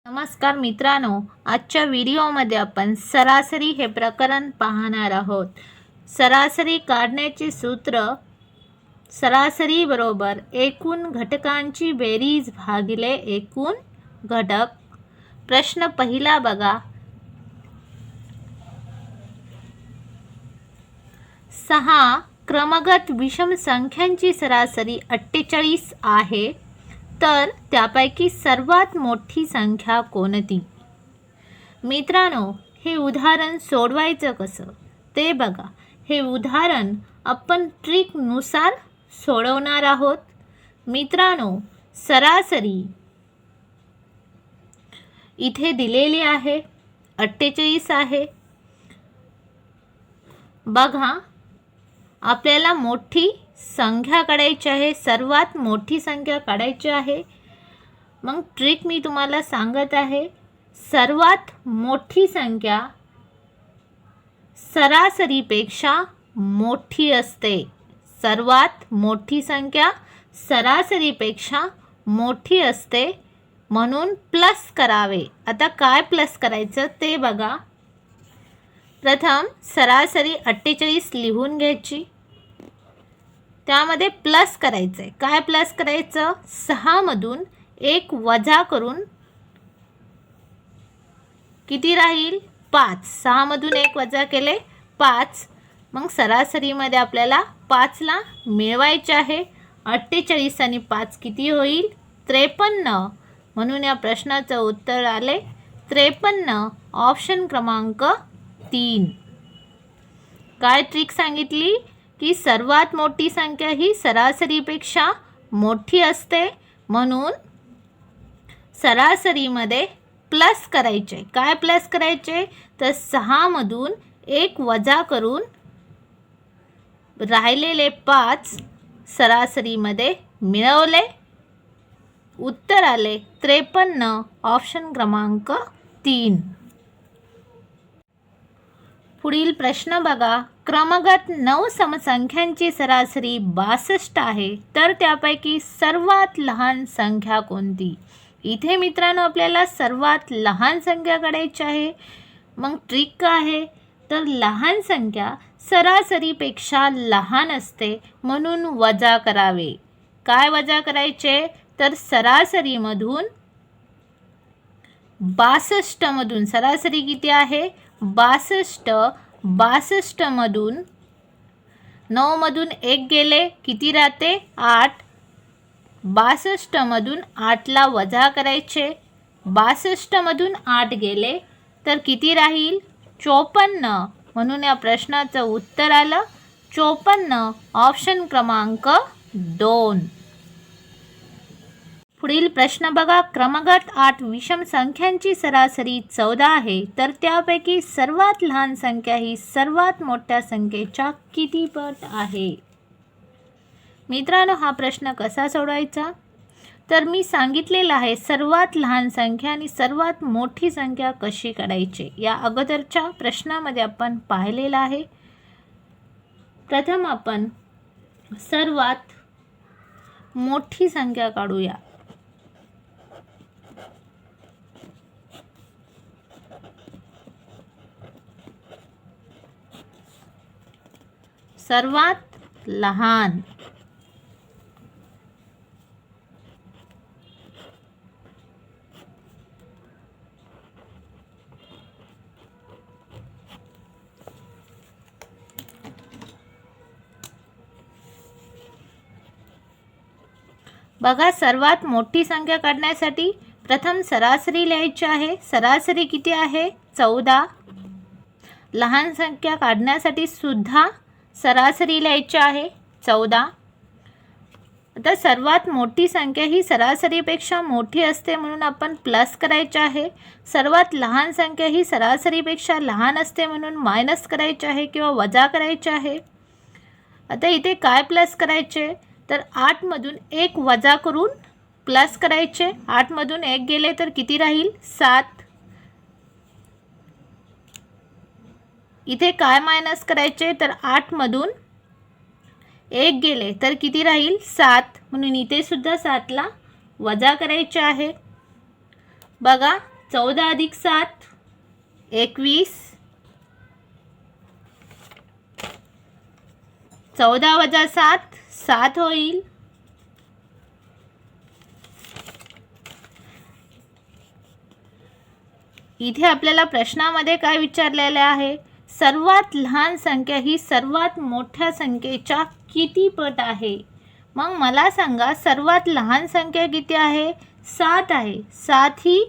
नमस्कार मित्रांनो, आजच्या व्हिडिओमध्ये आपण सरासरी हे प्रकरण पाहणार आहोत। सरासरी काढण्याचे सूत्र सरासरी बरोबर एकूण घटकांची बेरीज भागिले एकूण घटक। प्रश्न पहिला बघा, 6 क्रमगत विषम संख्यांची सरासरी 48 आहे, तर त्यापैकी सर्वात मोठी संख्या कोणती? मित्रांनो, हे उदाहरण सोडवायचं कसं ते बघा। हे उदाहरण आपण ट्रिकनुसार सोडवणार आहोत। मित्रांनो, सरासरी इथे दिलेली आहे, 48 आहे। बघा, आपल्याला मोठी संख्या काढायची आहे, सर्वात मोठी संख्या काढायची आहे। मग ट्रिक मी तुम्हाला सांगत आहे। सर्वात मोठी संख्या सरासरीपेक्षा मोठी असते। सर्वात मोठी संख्या सरासरीपेक्षा मोठी असते, म्हणून प्लस करावे। आता काय प्लस करायचं ते बघा। प्रथम सरासरी 48 लिहून घ्यायची, त्यामध्ये प्लस करायचं आहे। काय प्लस करायचं? 6 मधून 1 वजा करून किती राहील? 5। 6 मधून 1 वजा केले 5। मग सरासरीमध्ये आपल्याला 5 ला मिळवायचे आहे। 48 आणि 5 किती होईल? 53। म्हणून या प्रश्नाचं उत्तर आले 53, ऑप्शन क्रमांक 3। काय ट्रिक सांगितली की सर्वात मोठी संख्या ही सरासरीपेक्षा मोठी असते, म्हणून सरासरीमध्ये प्लस करायचे। काय प्लस करायचे? तर 6 मधून 1 वजा करून राहिलेले 5 सरासरीमध्ये मिळवले, उत्तर आले 53, ऑप्शन क्रमांक 3। पुढील प्रश्न बघा, क्रमगत 9 समसंख्यांची सरासरी 62 आहे, तर त्यापैकी सर्वात लहान संख्या कोणती? इथे मित्रांनो आपल्याला सर्वात लहान संख्या काढायची आहे। मग ट्रिक काय आहे? तर लहान संख्या सरासरीपेक्षा लहान असते, म्हणून वजा करावे। काय वजा करायचे? तर सरासरीमधून 62 मधून सरासरी किती आहे? 62। 62 मधून 9 मधून 1 गेले, किती राहते? 8। 62 मधून 8 ला वजा करायचे। 62 मधून 8 गेले तर किती राहील? 54। म्हणून या प्रश्नाचं उत्तर आलं 54, ऑप्शन क्रमांक 2। पुढील प्रश्न बघा, क्रमगत 8 विषम संख्यांची सरासरी 14 आहे, तर त्यापैकी सर्वात लहान संख्या ही सर्वात मोठ्या संख्येच्या किती पट आहे? मित्रांनो, हा प्रश्न कसा सोडवायचा? तर मी सांगितलेलं आहे सर्वात लहान संख्या आणि सर्वात मोठी संख्या कशी काढायची, या अगोदरच्या प्रश्नामध्ये आपण पाहिलेलं आहे। प्रथम आपण सर्वात मोठी संख्या काढूया। सर्वात लहान बघा, सर्वात मोठी संख्या काढण्यासाठी प्रथम सरासरी लिहायची आहे। सरासरी किती आहे? 14। लहान संख्या काढण्यासाठी सुद्धा सरासरी लिहायची आहे 14। आता सर्वात मोठी संख्या ही सरासरीपेक्षा मोठी असते, म्हणून आपण प्लस करायचे आहे। सर्वात लहान संख्या ही सरासरीपेक्षा लहान असते, म्हणून मायनस करायचे आहे किंवा वजा करायचे आहे। आता इथे काय प्लस करायचे? तर 8 मधून 1 वजा करून प्लस करायचे। 8 मधून 1 गेले तर किती राहील? 7। इथे काय मायनस करायचे? तर 8 मधून 1 गेले तर किती राहील? 7। म्हणून इथे सुद्धा 7 ला वजा करायचे आहे। बघा 14 अधिक 7 21, 14 वजा 7 7 होईल. इथे आपल्याला प्रश्नामध्ये काय विचारलेले आहे, सर्वात लहान संख्या ही सर्वात मोठ्या संख्येच्या किती पट आहे. मग मला सांगा सर्वात लहान संख्या किती आहे, 7 आहे. 7 ही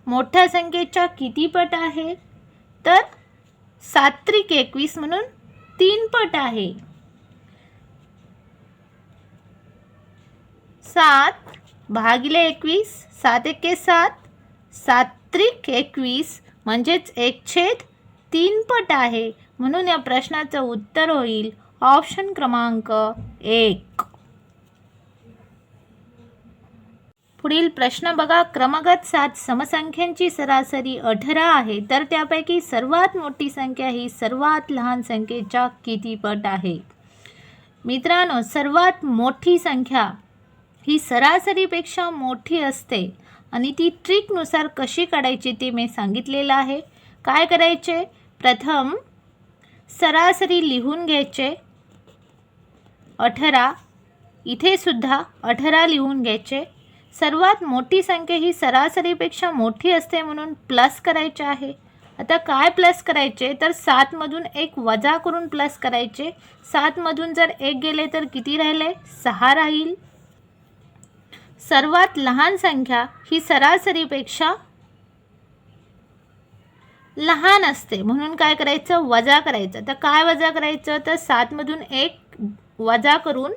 मोठ्या संख्येच्या किती पट आहे, तर 7 त्रिक 21 म्हणून 3 पट आहे. 7 भागिले 21, 7 एके 7, 7 त्रिक 21 म्हणजेच 1/3 पट आहे. म्हणून या प्रश्नाचं उत्तर होईल ऑप्शन क्रमांक 1. पुढील प्रश्न बघा. क्रमगत 7 समसंख्यांची सरासरी 18 आहे, तर त्यापैकी सर्वात मोठी संख्या ही सर्वात लहान संख्येच्या किती पट आहे. मित्रांनो, सर्वात मोठी संख्या ही सरासरीपेक्षा मोठी असते आणि ती ट्रिकनुसार कशी काढायची ते मी सांगितलेलं आहे. काय करायचे, प्रथम सरासरी लिहून घ्यायचे 18, इथे सुद्धा 18 लिहून घ्यायचे. सर्वात मोठी संख्या ही सरासरीपेक्षा मोठी असते म्हणून प्लस करायचे आहे. आता काय प्लस करायचे, तर 7मधून 1 वजा करून प्लस करायचे. 7मधून जर 1 गेले तर किती राहिले, 6 राहील. सर्वात लहान संख्या ही सरासरीपेक्षा लहान असते म्हणून काय करायचं, वजा करायचं. तर काय वजा करायचं, तर 7मधून 1 वजा करून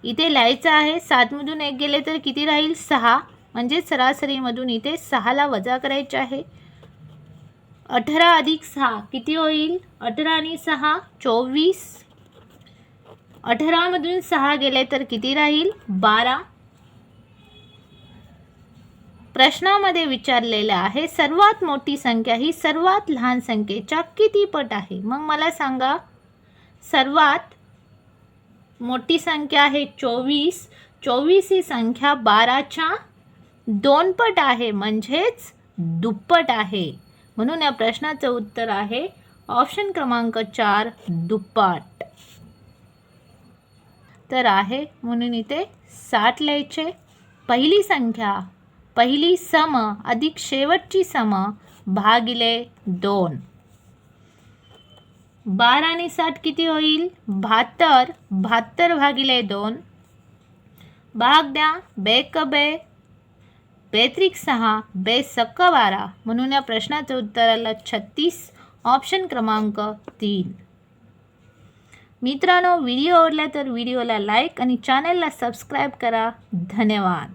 इथे लिहायचं आहे. 7मधून 1 गेले तर किती राहील, 6. म्हणजे सरासरीमधून इथे 6ला वजा करायचे आहे. 18 अधिक 6 किती होईल, 18 आणि 6 24. 18मधून 6 गेले तर किती राहील, 12. प्रश्नामध्ये विचारलेलं आहे सर्वात मोठी संख्या ही सर्वात लहान संख्येच्या किती पट आहे. मग मला सांगा, सर्वात मोठी संख्या आहे 24. 24 ही संख्या 12च्या 2 पट आहे, म्हणजेच दुप्पट आहे. म्हणून या प्रश्नाचं उत्तर आहे ऑप्शन क्रमांक 4 दुप्पट. तर आहे म्हणून इथे 7 लिहायचे. पहिली संख्या पहिली सम अधिक शेवटची सम भागिले 2. 12 आणि 7 किती होईल, 72. 72 भागिले 2. भाग द्या, 2 क 2, 2 त्रिक 6, 2 सक्क 12. म्हणून या प्रश्नाचं उत्तर आलं 36, ऑप्शन क्रमांक 3. मित्रांनो, व्हिडिओ आवडला तर व्हिडिओला लाईक आणि चॅनलला सबस्क्राईब करा. धन्यवाद.